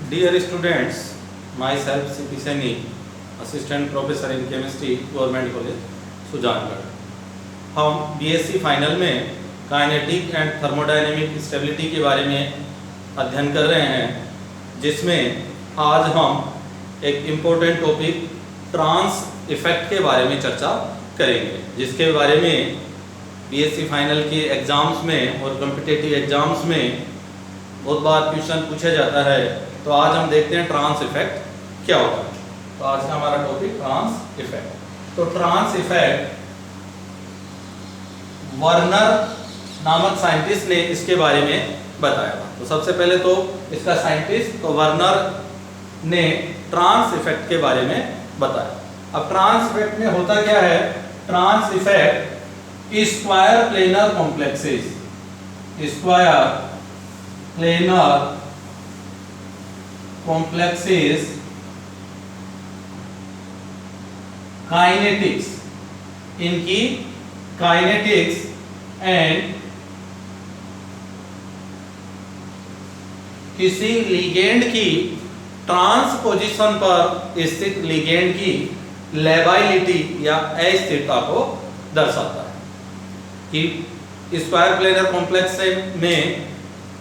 Dear students, myself C.P. Saini, Assistant Professor in Chemistry, Government College, Sujangarh. हम BSc final में kinetic and thermodynamic stability के बारे में अध्ययन कर रहे हैं, जिसमें आज हम एक इम्पोर्टेंट टॉपिक ट्रांस इफेक्ट के बारे में चर्चा करेंगे, जिसके बारे में BSc फाइनल के एग्ज़ाम्स में और कॉम्पिटिटिव एग्ज़ाम्स में बहुत बार क्वेश्चन पूछा जाता है। तो आज हम देखते हैं ट्रांस इफेक्ट क्या होता है। तो आज का हमारा टॉपिक ट्रांस इफेक्ट। तो ट्रांस इफेक्ट वर्नर नामक साइंटिस्ट ने इसके बारे में बताया था। तो सबसे पहले तो इसका साइंटिस्ट तो वर्नर ने ट्रांस इफेक्ट के बारे में बताया। अब ट्रांस इफेक्ट में होता क्या है? Trans effect square planar complexes, square planar complexes kinetics, इनकी काइनेटिक्स एंड किसी लिगेंड की ट्रांस पोजीशन पर स्थित लिगेंड की लेबाइलिटी या अस्थिरता को दर्शाता है कि स्क्वायर प्लेनर कॉम्प्लेक्स में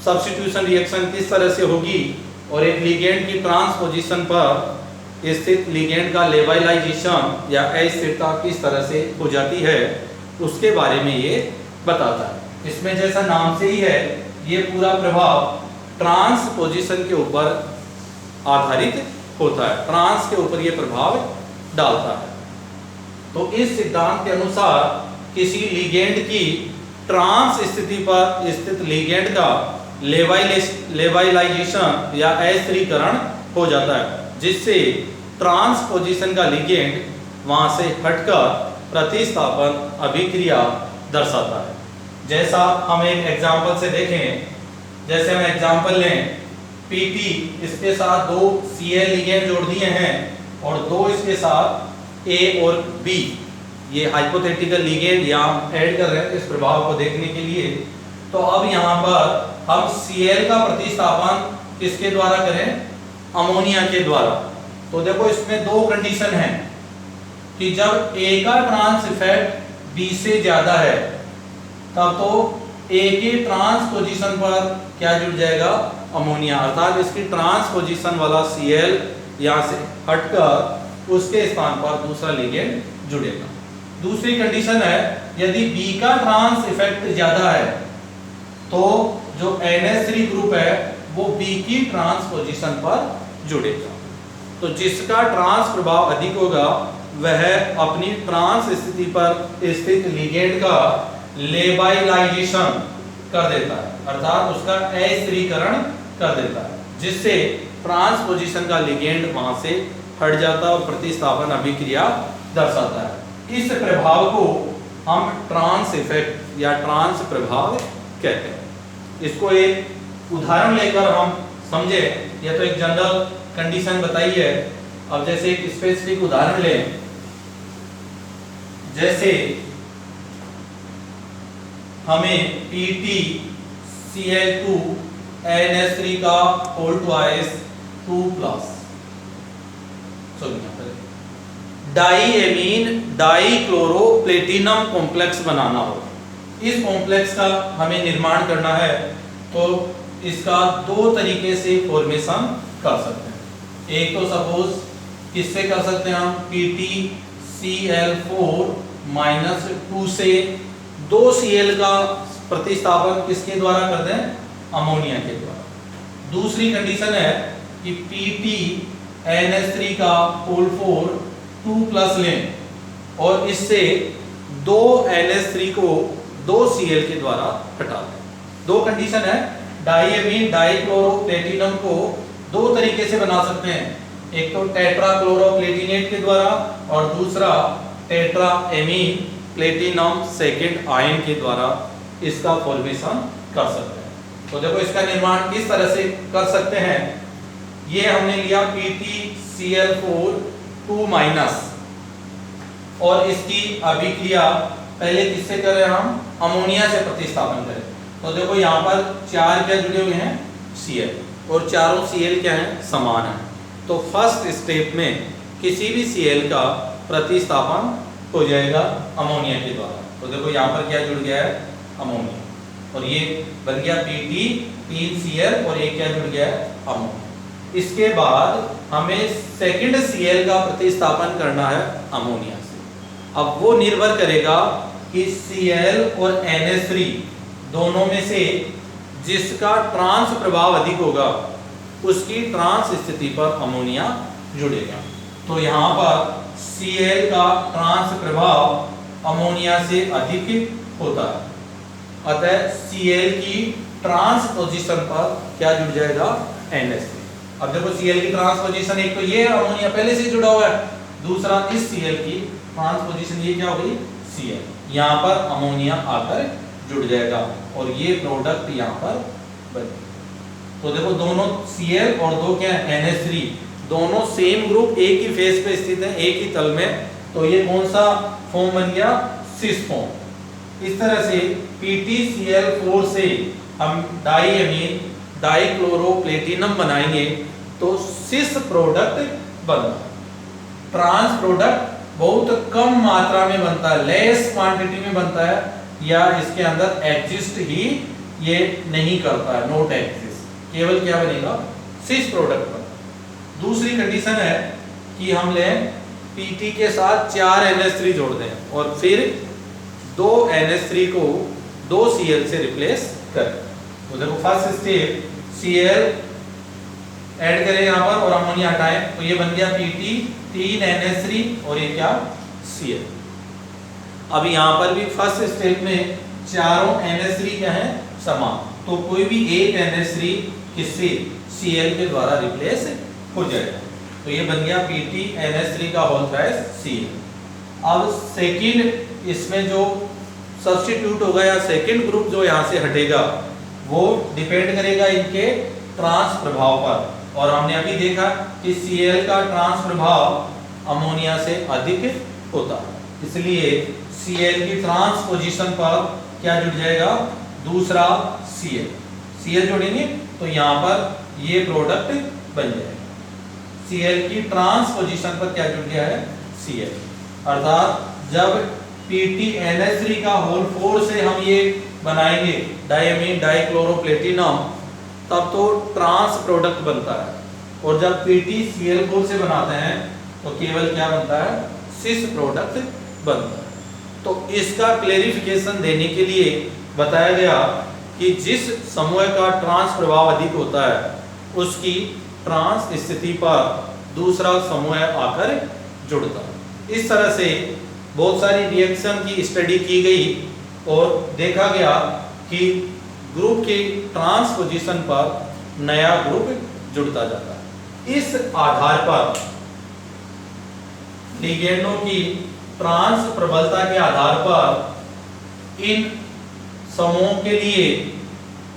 सब्स्टिट्यूशन रिएक्शन किस तरह से होगी और एक लिगेंड की ट्रांस पोजीशन पर स्थित लिगेंड का लेवलाइजेशन या अस्थिरता किस तरह से हो जाती है, उसके बारे में ये बताता है। इसमें जैसा नाम से ही है, ये पूरा प्रभाव ट्रांस पोजीशन के ऊपर आधारित होता है, ट्रांस के ऊपर ये प्रभाव डालता है। तो इस सिद्धांत के अनुसार किसी लिगेंड की ट्रांस स्थिति पर स्थित लिगेंड का लेवलाइजेशन या अस्थिरीकरण हो जाता है, जिससे ट्रांस पोजीशन का लिगेंड वहां से हटकर प्रतिस्थापन अभिक्रिया दर्शाता है। जैसा हम एक एग्जांपल से देखें, जैसे हम एग्जांपल लें Pt, इसके साथ दो Cl लिगेंड जोड़ दिए हैं और दो इसके साथ A और B, ये हाइपोथेटिकल लिगेंड यहाँ ऐड कर रहे हैं इस प्रभाव को देखने के लिए। तो अब यहाँ पर हम Cl का प्रतिस्थापन किसके द्वारा करें? अमोनिया के द्वारा। तो देखो इसमें दो कंडीशन है कि जब A का ट्रांस इफेक्ट B से ज्यादा है, तब तो A के ट्रांस पोजीशन पर क्या जुड़ जाएगा? अमोनिया, अर्थात इसकी ट्रांस पोजीशन वाला Cl यहाँ से हटकर उसके स्थान पर दूसरा लिगेंड जुड़ेगा। दूसरी कंडीशन है, यदि B का ट्रांस इफेक्ट ज्यादा है तो जो NH3 ग्रुप है वो B की ट्रांस पोजीशन पर जुड़ेगा। तो जिसका ट्रांस प्रभाव अधिक होगा वह अपनी ट्रांस स्थिति पर स्थित लिगेंड का लेबाइलाइजेशन कर देता है, अर्थात उसका अस्थिरीकरण कर देता है, जिससे ट्रांस पोजीशन का लिगेंड वहां से हट जाता है और प्रतिस्थापन अभिक्रिया दर्शाता है। इस प्रभाव को हम ट्रांस इफेक्ट या ट्रांस प्रभाव कहते हैं। इसको एक उदाहरण लेकर हम समझे, या तो एक जनरल कंडीशन बताई है। अब जैसे एक स्पेसिफिक उदाहरण लें, जैसे हमें PtCl2 NH3 का होल ट्वाइस 2+ डाईएमीन डाईक्लोरोप्लेटिनम कॉम्प्लेक्स बनाना हो। इस कॉम्प्लेक्स का हमें निर्माण करना है, तो इसका दो तरीके से फॉर्मेशन कर सकते हैं। एक तो सपोज किससे कर सकते हैं हम? PtCl4 -2 से दो Cl का प्रतिस्थापन किसके द्वारा कर दें? अमोनिया के द्वारा। दूसरी कंडीशन है कि PtNH3 का होल 4 2+ लें और इससे दो NH3 को दो Cl के द्वारा हटा दें। दो कंडीशन है, डाईएमीन डाईक्लोरोप्लेटिनम को दो तरीके से बना सकते हैं, एक तो टेट्राक्लोरोप्लेटिनेट के द्वारा और दूसरा टेट्राएमीन प्लेटिनम सेकेंड आयन के द्वारा इसका फॉर्मेशन कर सकते हैं। तो देखो इसका निर्माण किस तरह से कर सकते हैं। ये हमने लिया PtCl4 2- और इसकी अभिक्रिया पहले किससे करें? हम अमोनिया से प्रतिस्थापन करें। तो देखो यहाँ पर चार क्या जुड़े हुए हैं? Cl। और चारों Cl क्या हैं, समान हैं। तो फर्स्ट स्टेप में किसी भी Cl का प्रतिस्थापन हो जाएगा अमोनिया के द्वारा। तो देखो यहाँ पर क्या जुड़ गया है, अमोनिया, और ये बन गया Pt 3Cl और एक क्या जुड़ गया है, अमोनिया। इसके बाद हमें सेकंड Cl का प्रतिस्थापन करना है अमोनिया से। अब वो निर्भर करेगा कि Cl और NH3 दोनों में से जिसका ट्रांस प्रभाव अधिक होगा उसकी ट्रांस स्थिति पर अमोनिया जुड़ेगा। तो यहाँ पर Cl का ट्रांस प्रभाव अमोनिया से अधिक होता है, अतः Cl की ट्रांस पोजीशन पर क्या जुड़ जाएगा, NH3। अब देखो Cl की ट्रांस पोजीशन एक तो ये है, अमोनिया पहले से जुड़ा हुआ है, दूसरा इस Cl की ट्रांस पोजीशन ये क्या हो गई, Cl, यहाँ पर अमोनिया आकर जुड़ जाएगा और ये प्रोडक्ट यहाँ पर बन। तो देखो दोनों Cl और दो क्या है, NH3, दोनों सेम ग्रुप एक ही फेस पे स्थित है, एक ही तल में। तो ये कौन सा फॉर्म बन गया, सिस फॉर्म। इस तरह से PtCl4 से हम डाईएमीन डाइक्लोरोप्लेटिनम बनाएंगे तो सिस प्रोडक्ट बनता है। ट्रांस प्रोडक्ट बहुत कम मात्रा में बनता है, लेस क्वांटिटी में बनता है, या इसके अंदर एग्जिस्ट ही ये नहीं करता है, नॉट एग्जिस्ट, केवल क्या बनेगा, सिस प्रोडक्ट बनता है। दूसरी कंडीशन है कि हम लें Pt के साथ 4 NH3 जोड़ दें और फिर 2 NH3 को 2 Cl से रिप्लेस करें। तो देखो फर्स्ट स्टेप, Cl ऐड करें यहाँ पर और अमोनिया हटाएं, तो ये बन गया Pt 3 NH3 और ये क्या, Cl। अब यहाँ पर भी फर्स्ट स्टेप में चारों NH3 क्या है, समान, तो कोई भी एक NH3 किससे, Cl के द्वारा रिप्लेस हो जाएगा। तो ये बन गया Pt NH3 का होल थ्राइस Cl। अब सेकंड इसमें जो सब्स्टिट्यूट होगा या सेकंड ग्रुप जो यहाँ से हटेगा वो डिपेंड करेगा इनके ट्रांस प्रभाव पर, और हमने अभी देखा कि Cl का ट्रांस प्रभाव अमोनिया से अधिक होता है, इसलिए Cl की ट्रांस पोजीशन पर क्या जुड़ जाएगा, दूसरा Cl जोड़ेंगे तो यहाँ पर ये प्रोडक्ट बन जाएगा। Cl की ट्रांस पोजीशन पर क्या जुड़ गया है, Cl, अर्थात जब PtNH3 का होल 4 से हम ये बनाएंगे डाईएमीन डाइक्लोरोप्लेटिनम, तब तो ट्रांस प्रोडक्ट बनता है, और जब PtCl4 से बनाते हैं तो केवल क्या बनता है, सिस प्रोडक्ट बनता है। तो इसका क्लेरिफिकेशन देने के लिए बताया गया कि जिस समूह का ट्रांस प्रभाव अधिक होता है उसकी ट्रांस स्थिति पर दूसरा समूह आकर जुड़ता है। इस तरह से बहुत सारी रिएक्शन की स्टडी की गई और देखा गया कि ग्रुप की ट्रांस पोजीशन पर नया ग्रुप जुड़ता जाता है। इस आधार पर लिगेंडों की ट्रांस प्रबलता के आधार पर इन समूहों के लिए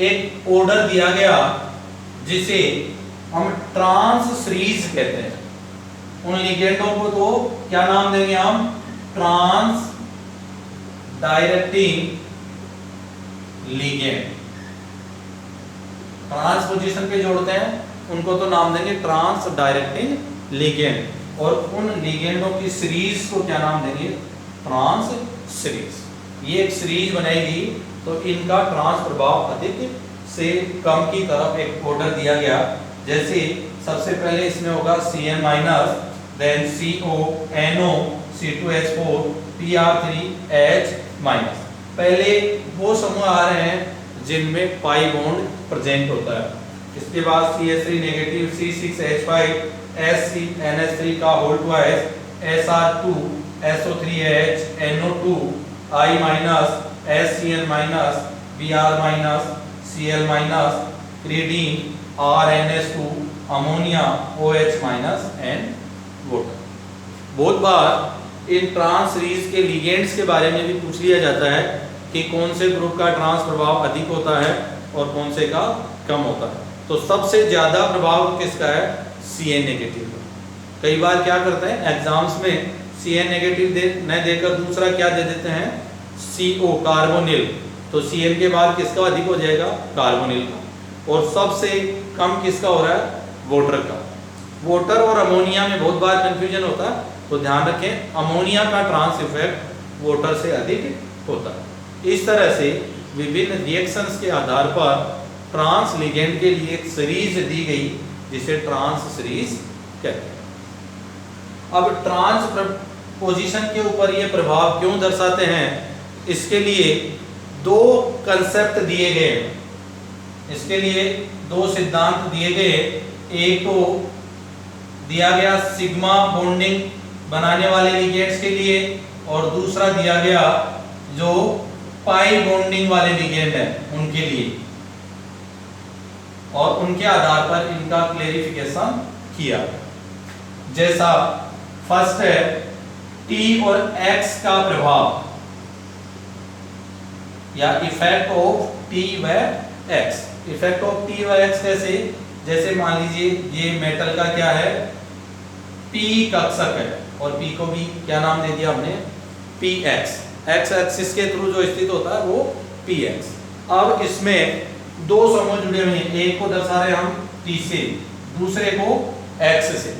एक ऑर्डर दिया गया जिसे हम ट्रांस सीरीज कहते हैं। उन लिगेंडों को तो क्या नाम देंगे हम, trans directing ligand. Trans position पे जोड़ते हैं उनको तो नाम देंगे ट्रांस डायरेक्टिंग लिगेंड, और उन लिगेंडों की सीरीज को क्या नाम देंगे, ट्रांस सीरीज। ये एक सीरीज बनाएगी तो इनका ट्रांस प्रभाव अधिक से कम की तरफ एक ऑर्डर दिया गया। जैसे सबसे पहले इसमें होगा Cn minus, then CO, NO, C2H4, Pr3H minus. पहले वो समूह आ रहे हैं जिनमें पाई बॉन्ड प्रेजेंट होता है, इसके बाद CH3 नेगेटिव, C6H5, SCNH3 का whole twice, SR2, SO3H, NO2, I minus, SCN minus, Br minus, Cl minus, क्रीडीन, RNH2, ammonia, OH minus and water. बहुत बार इन ट्रांस सीरीज के लिगेंड्स के बारे में भी पूछ लिया जाता है कि कौन से ग्रुप का ट्रांस प्रभाव अधिक होता है और कौन से का कम होता है। तो सबसे ज़्यादा प्रभाव किसका है, Cn नेगेटिव का। कई बार क्या करते हैं एग्जाम्स में Cn नेगेटिव न देकर दूसरा क्या दे देते हैं, CO, कार्बोनिल। तो Cn के बाद किसका अधिक हो जाएगा, कार्बोनिल का। और सबसे कम किसका हो रहा है? वाटर का। वाटर और अमोनिया में बहुत बार कंफ्यूजन होता है, तो ध्यान रखें अमोनिया का ट्रांस इफेक्ट वाटर से अधिक होता है। इस तरह से विभिन्न रिएक्शंस के आधार पर ट्रांस लिगेंड के लिए एक सीरीज दी गई जिसे ट्रांस सीरीज कहते हैं। अब ट्रांस पोजीशन के ऊपर ये प्रभाव क्यों दर्शाते हैं, इसके लिए दो कंसेप्ट दिए गए, इसके लिए दो सिद्धांत दिए गए। एक तो दिया गया सिग्मा बॉन्डिंग बनाने वाले लिगेंड्स के लिए, और दूसरा दिया गया जो पाई बॉन्डिंग वाले लिगेंड है उनके लिए, और उनके आधार पर इनका क्लेरिफिकेशन किया। जैसा फर्स्ट है T और X का प्रभाव या इफेक्ट ऑफ T व X। इफेक्ट ऑफ T व X कैसे? जैसे मान लीजिए ये मेटल का क्या है? P कक्षक है, और P को भी क्या नाम दे दिया हमने? Px। X एक्सिस के थ्रू जो स्थित होता है वो Px। अब इसमें दो समूह जुड़े हुए हैं, एक को दर्शा रहे हम T से, दूसरे को X से।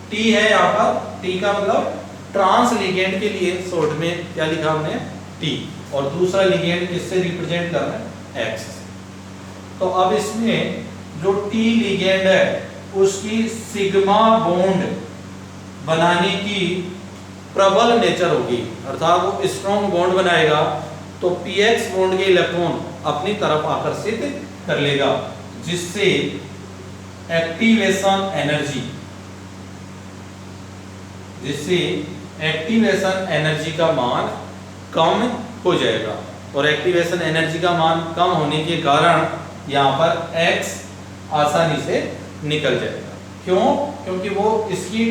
T है यहाँ पर, T का मतलब ट्रांस लिगेंड के लिए शॉर्ट में क्या लिखा हमने? T, और दूसरा लिगेंड किससे रिप्रेजेंट कर रहे हैं? X से। तो अब इसमें जो T लिगेंड है उसकी सिग्मा बॉन्ड बनाने की प्रबल नेचर होगी, अर्थात वो स्ट्रॉन्ग बॉन्ड बनाएगा, तो Px बॉन्ड के इलेक्ट्रॉन अपनी तरफ आकर्षित कर लेगा, जिससे एक्टिवेशन एनर्जी का मान कम हो जाएगा, और एक्टिवेशन एनर्जी का मान कम होने के कारण यहाँ पर X आसानी से निकल जाएगा। क्यों? क्योंकि वो इसकी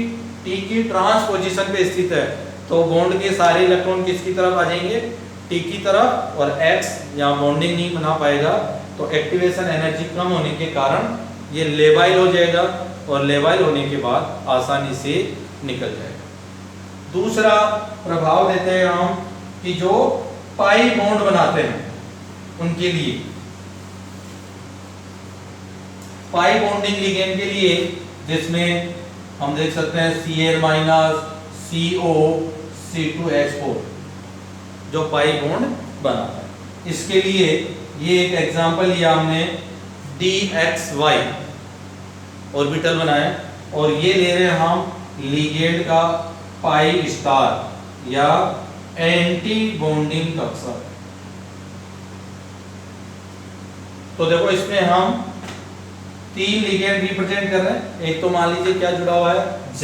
T की ट्रांस पोजीशन पे स्थित है, तो बॉन्ड के सारे इलेक्ट्रॉन किसकी तरफ आ जाएंगे? T की तरफ, और X यहाँ बॉन्डिंग नहीं बना पाएगा, तो एक्टिवेशन एनर्जी कम होने के कारण ये लेबाइल हो जाएगा, और लेबाइल होने के बाद आसानी से निकल जाएगा। दूसरा प्रभाव देते हैं हम कि जो पाई बॉन्ड बनाते हैं उनके लिए, पाई बॉन्डिंग लिगेंड के लिए, जिसमें हम देख सकते हैं Cl- CO C2H4 जो पाई बॉन्ड बनाता है, इसके लिए ये एक एग्जांपल लिया हमने DXY ऑर्बिटल बनाए, और ये ले रहे हैं हम लिगेंड का पाई स्टार या एंटी बॉन्डिंग कक्षक। तो देखो इसमें हम तीन लिगेंड रिप्रेजेंट कर रहे हैं। एक तो मान लीजिए क्या जुड़ा हुआ है? Z,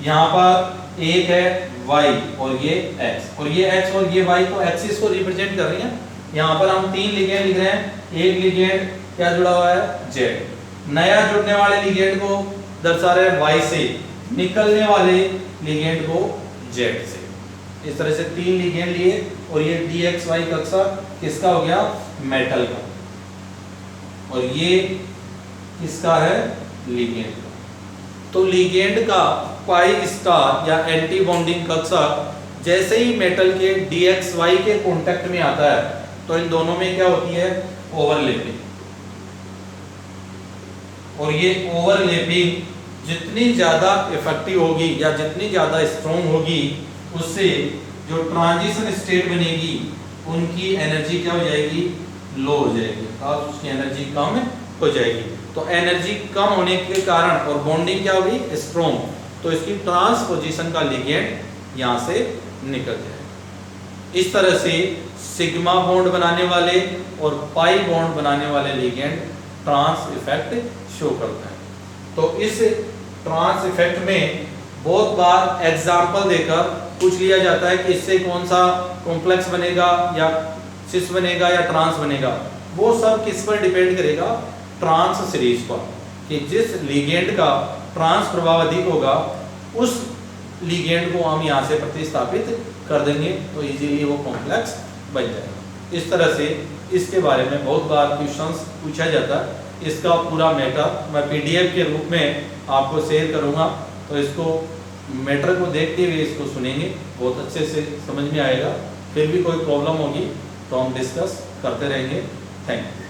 यहाँ पर एक है Y और ये X, और ये X और ये Y को एक्सिस को रिप्रेजेंट कर रही हैं। यहाँ पर हम तीन लिगेंड लिख रहे हैं, एक लिगेंड क्या जुड़ा हुआ है? Z। नया जुड़ने वाले लिगेंड को दर्शा रहे हैं Y से, निकलने वाले लिगेंड को Z से। इस तरह से तीन लिगेंड लिए, और ये DXY कक्षक किसका हो गया? मेटल का, और ये किसका है? लिगेंड का। तो लिगेंड का पाई स्टार या एंटी बॉन्डिंग कक्षक जैसे ही मेटल के DXY के कांटेक्ट में आता है, तो इन दोनों में क्या होती है? ओवरलैपिंग। और ये ओवरलैपिंग जितनी ज़्यादा इफेक्टिव होगी या जितनी ज़्यादा स्ट्रॉन्ग होगी, उससे जो ट्रांजिशन स्टेट बनेगी उनकी एनर्जी क्या हो जाएगी? लो हो जाएगी, और उसकी एनर्जी कम हो जाएगी। तो एनर्जी कम होने के कारण और बॉन्डिंग क्या होगी? स्ट्रॉन्ग, तो इसकी ट्रांस पोजीशन का लिगेंड यहाँ से निकल जाएगा। इस तरह से सिग्मा बॉन्ड बनाने वाले और पाई बॉन्ड बनाने वाले लिगेंड ट्रांस इफेक्ट शो करता है। तो इस ट्रांस इफेक्ट में बहुत बार एग्जाम्पल देकर पूछ लिया जाता है कि इससे कौन सा कॉम्प्लेक्स बनेगा या सिस बनेगा या ट्रांस बनेगा। वो सब किस पर डिपेंड करेगा? ट्रांस सीरीज पर, कि जिस लिगेंड का ट्रांस प्रभाव अधिक होगा उस लिगेंड को हम यहाँ से प्रतिस्थापित कर देंगे, तो इजीली वो कॉम्प्लेक्स बन जाएगा। इस तरह से इसके बारे में बहुत बार क्वेश्चंस पूछा जाता है। इसका पूरा मैटर मैं PDF के रूप में आपको शेयर करूँगा, तो इसको मैटर को देखते हुए इसको सुनेंगे, बहुत अच्छे से समझ में आएगा। फिर भी कोई प्रॉब्लम होगी तो हम डिस्कस करते रहेंगे। Thank you.